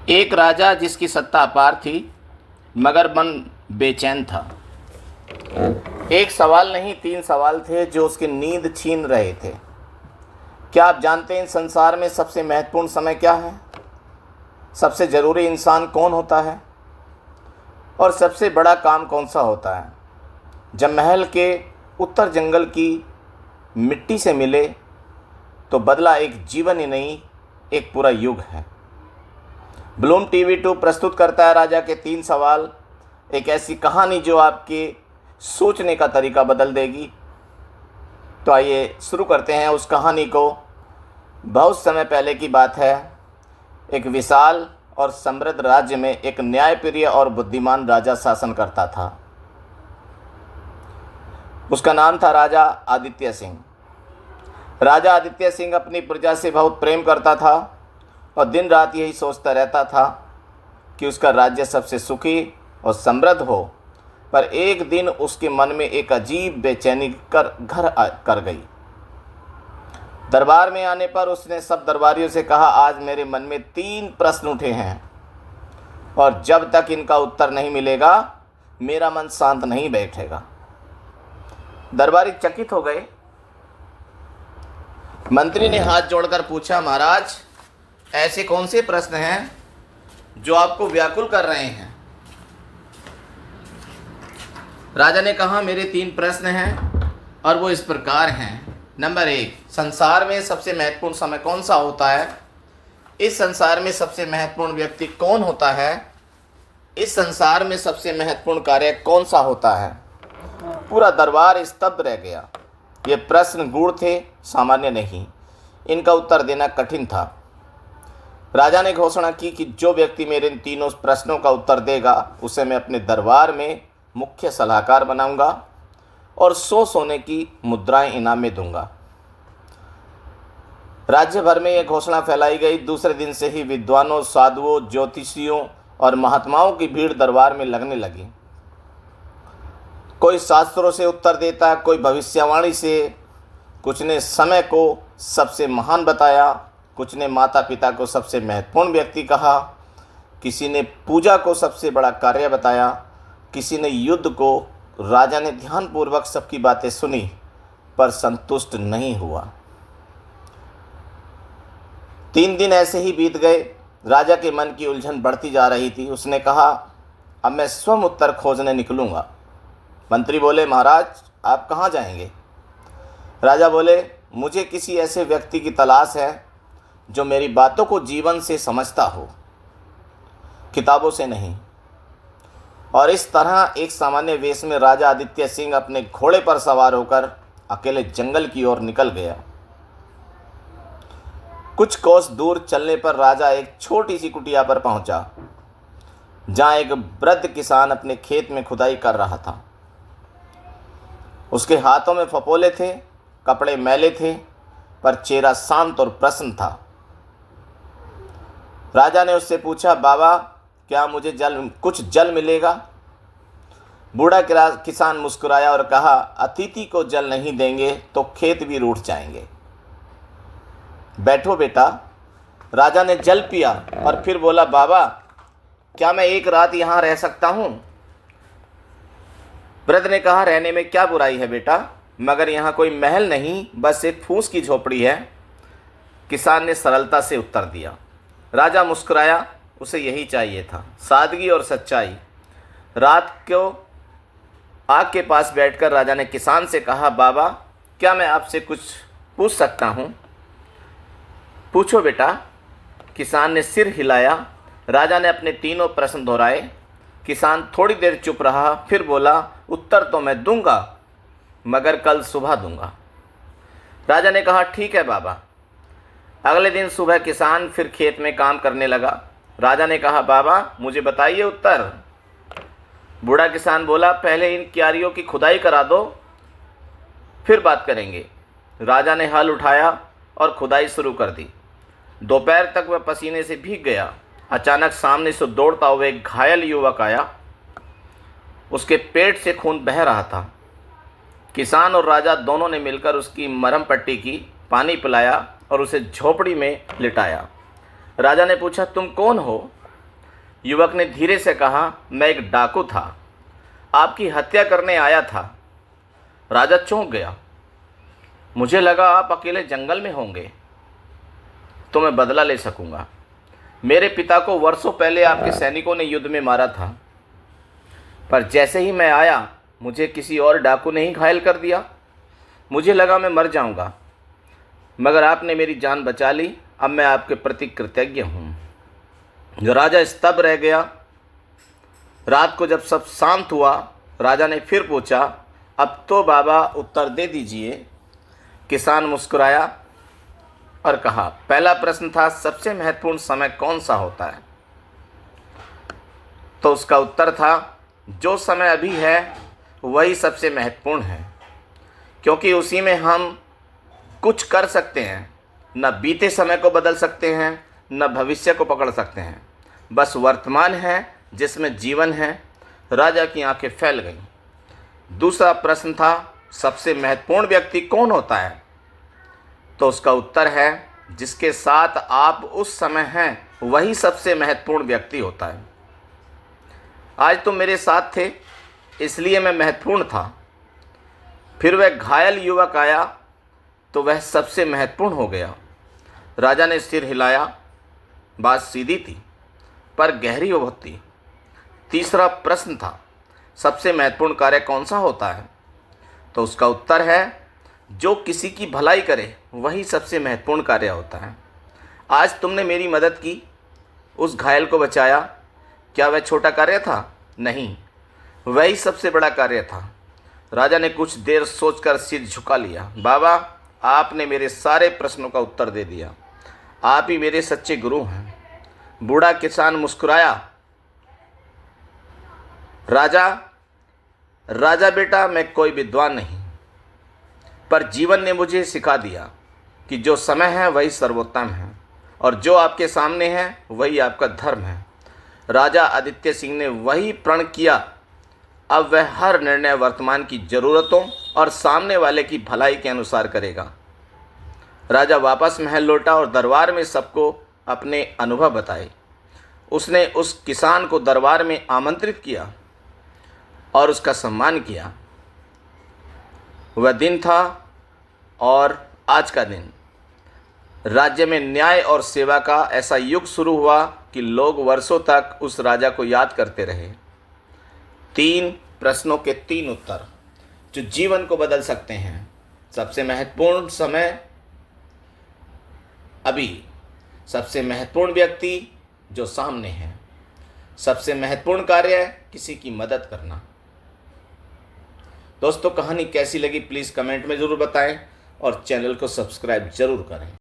एक राजा जिसकी सत्ता अपार थी मगर मन बेचैन था। एक सवाल नहीं, तीन सवाल थे जो उसकी नींद छीन रहे थे। क्या आप जानते हैं इन संसार में सबसे महत्वपूर्ण समय क्या है? सबसे ज़रूरी इंसान कौन होता है? और सबसे बड़ा काम कौन सा होता है? जब महल के उत्तर जंगल की मिट्टी से मिले तो बदला एक जीवन ही नहीं, एक पूरा युग है। ब्लूम टीवी 2 प्रस्तुत करता है राजा के तीन सवाल, एक ऐसी कहानी जो आपके सोचने का तरीका बदल देगी। तो आइए शुरू करते हैं उस कहानी को। बहुत समय पहले की बात है। एक विशाल और समृद्ध राज्य में एक न्यायप्रिय और बुद्धिमान राजा शासन करता था। उसका नाम था राजा आदित्य सिंह। राजा आदित्य सिंह अपनी प्रजा से बहुत प्रेम करता था और दिन रात यही सोचता रहता था कि उसका राज्य सबसे सुखी और समृद्ध हो। पर एक दिन उसके मन में एक अजीब बेचैनी कर गई। दरबार में आने पर उसने सब दरबारियों से कहा, आज मेरे मन में 3 प्रश्न उठे हैं और जब तक इनका उत्तर नहीं मिलेगा मेरा मन शांत नहीं बैठेगा। दरबारी चकित हो गए। मंत्री ने हाथ जोड़कर पूछा, महाराज ऐसे कौन से प्रश्न हैं जो आपको व्याकुल कर रहे हैं? राजा ने कहा, मेरे 3 प्रश्न हैं और वो इस प्रकार हैं। नंबर 1, संसार में सबसे महत्वपूर्ण समय कौन सा होता है? इस संसार में सबसे महत्वपूर्ण व्यक्ति कौन होता है? इस संसार में सबसे महत्वपूर्ण कार्य कौन सा होता है? पूरा दरबार स्तब्ध रह गया। ये प्रश्न गूढ़ थे, सामान्य नहीं। इनका उत्तर देना कठिन था। राजा ने घोषणा की कि जो व्यक्ति मेरे इन तीनों प्रश्नों का उत्तर देगा उसे मैं अपने दरबार में मुख्य सलाहकार बनाऊंगा और 100 सोने की मुद्राएं इनाम में दूंगा। राज्य भर में यह घोषणा फैलाई गई। दूसरे दिन से ही विद्वानों, साधुओं, ज्योतिषियों और महात्माओं की भीड़ दरबार में लगने लगी। कोई शास्त्रों से उत्तर देता, कोई भविष्यवाणी से। कुछ ने समय को सबसे महान बताया, कुछ ने माता पिता को सबसे महत्वपूर्ण व्यक्ति कहा, किसी ने पूजा को सबसे बड़ा कार्य बताया, किसी ने युद्ध को। राजा ने ध्यानपूर्वक सबकी बातें सुनी पर संतुष्ट नहीं हुआ। 3 दिन ऐसे ही बीत गए। राजा के मन की उलझन बढ़ती जा रही थी। उसने कहा, अब मैं स्वयं उत्तर खोजने निकलूंगा। मंत्री बोले, महाराज आप कहाँ जाएंगे? राजा बोले, मुझे किसी ऐसे व्यक्ति की तलाश है जो मेरी बातों को जीवन से समझता हो, किताबों से नहीं। और इस तरह एक सामान्य वेश में राजा आदित्य सिंह अपने घोड़े पर सवार होकर अकेले जंगल की ओर निकल गया। कुछ कोस दूर चलने पर राजा एक छोटी सी कुटिया पर पहुंचा, जहां एक वृद्ध किसान अपने खेत में खुदाई कर रहा था। उसके हाथों में फपोले थे, कपड़े मैले थे, पर चेहरा शांत और प्रसन्न था। राजा ने उससे पूछा, बाबा क्या मुझे कुछ जल मिलेगा? बूढ़ा किसान मुस्कुराया और कहा, अतिथि को जल नहीं देंगे तो खेत भी रूठ जाएंगे। बैठो बेटा। राजा ने जल पिया और फिर बोला, बाबा क्या मैं एक रात यहाँ रह सकता हूँ? वृद्ध ने कहा, रहने में क्या बुराई है बेटा, मगर यहाँ कोई महल नहीं, बस एक फूस की झोपड़ी है। किसान ने सरलता से उत्तर दिया। राजा मुस्कुराया, उसे यही चाहिए था, सादगी और सच्चाई। रात को आग के पास बैठकर राजा ने किसान से कहा, बाबा क्या मैं आपसे कुछ पूछ सकता हूँ? पूछो बेटा। किसान ने सिर हिलाया। राजा ने अपने तीनों प्रश्न दोहराए। किसान थोड़ी देर चुप रहा, फिर बोला, उत्तर तो मैं दूंगा मगर कल सुबह दूंगा। राजा ने कहा, ठीक है बाबा। अगले दिन सुबह किसान फिर खेत में काम करने लगा। राजा ने कहा, बाबा मुझे बताइए उत्तर। बूढ़ा किसान बोला, पहले इन क्यारियों की खुदाई करा दो, फिर बात करेंगे। राजा ने हल उठाया और खुदाई शुरू कर दी। दोपहर तक वह पसीने से भीग गया। अचानक सामने से दौड़ता हुआ एक घायल युवक आया। उसके पेट से खून बह रहा था। किसान और राजा दोनों ने मिलकर उसकी मरहम पट्टी की, पानी पिलाया और उसे झोपड़ी में लिटाया। राजा ने पूछा, तुम कौन हो? युवक ने धीरे से कहा, मैं एक डाकू था, आपकी हत्या करने आया था। राजा चौंक गया। मुझे लगा आप अकेले जंगल में होंगे तो मैं बदला ले सकूंगा। मेरे पिता को वर्षों पहले आपके सैनिकों ने युद्ध में मारा था, पर जैसे ही मैं आया मुझे किसी और डाकू ने ही घायल कर दिया। मुझे लगा मैं मर जाऊंगा, मगर आपने मेरी जान बचा ली। अब मैं आपके प्रति कृतज्ञ हूँ। राजा स्तब्ध रह गया। रात को जब सब शांत हुआ, राजा ने फिर पूछा, अब तो बाबा उत्तर दे दीजिए। किसान मुस्कुराया और कहा, पहला प्रश्न था सबसे महत्वपूर्ण समय कौन सा होता है? तो उसका उत्तर था, जो समय अभी है वही सबसे महत्वपूर्ण है, क्योंकि उसी में हम कुछ कर सकते हैं। न बीते समय को बदल सकते हैं, न भविष्य को पकड़ सकते हैं, बस वर्तमान है जिसमें जीवन है। राजा की आंखें फैल गईं। दूसरा प्रश्न था, सबसे महत्वपूर्ण व्यक्ति कौन होता है? तो उसका उत्तर है, जिसके साथ आप उस समय हैं वही सबसे महत्वपूर्ण व्यक्ति होता है। आज तुम मेरे साथ थे इसलिए मैं महत्वपूर्ण था। फिर वह घायल युवक आया तो वह सबसे महत्वपूर्ण हो गया। राजा ने सिर हिलाया। बात सीधी थी पर गहरी बहुत थी। तीसरा प्रश्न था, सबसे महत्वपूर्ण कार्य कौन सा होता है? तो उसका उत्तर है, जो किसी की भलाई करे वही सबसे महत्वपूर्ण कार्य होता है। आज तुमने मेरी मदद की, उस घायल को बचाया। क्या वह छोटा कार्य था? नहीं, वही सबसे बड़ा कार्य था। राजा ने कुछ देर सोचकर सिर झुका लिया। बाबा, आपने मेरे सारे प्रश्नों का उत्तर दे दिया। आप ही मेरे सच्चे गुरु हैं। बूढ़ा किसान मुस्कुराया। राजा बेटा, मैं कोई विद्वान नहीं, पर जीवन ने मुझे सिखा दिया कि जो समय है वही सर्वोत्तम है और जो आपके सामने है वही आपका धर्म है। राजा आदित्य सिंह ने वही प्रण किया। अब वह हर निर्णय वर्तमान की ज़रूरतों और सामने वाले की भलाई के अनुसार करेगा। राजा वापस महल लौटा और दरबार में सबको अपने अनुभव बताए। उसने उस किसान को दरबार में आमंत्रित किया और उसका सम्मान किया। वह दिन था और आज का दिन राज्य में न्याय और सेवा का ऐसा युग शुरू हुआ कि लोग वर्षों तक उस राजा को याद करते रहे। 3 प्रश्नों के 3 उत्तर जो जीवन को बदल सकते हैं। सबसे महत्वपूर्ण समय अभी, सबसे महत्वपूर्ण व्यक्ति जो सामने है, सबसे महत्वपूर्ण कार्य किसी की मदद करना। दोस्तों, कहानी कैसी लगी प्लीज़ कमेंट में ज़रूर बताएं और चैनल को सब्सक्राइब ज़रूर करें।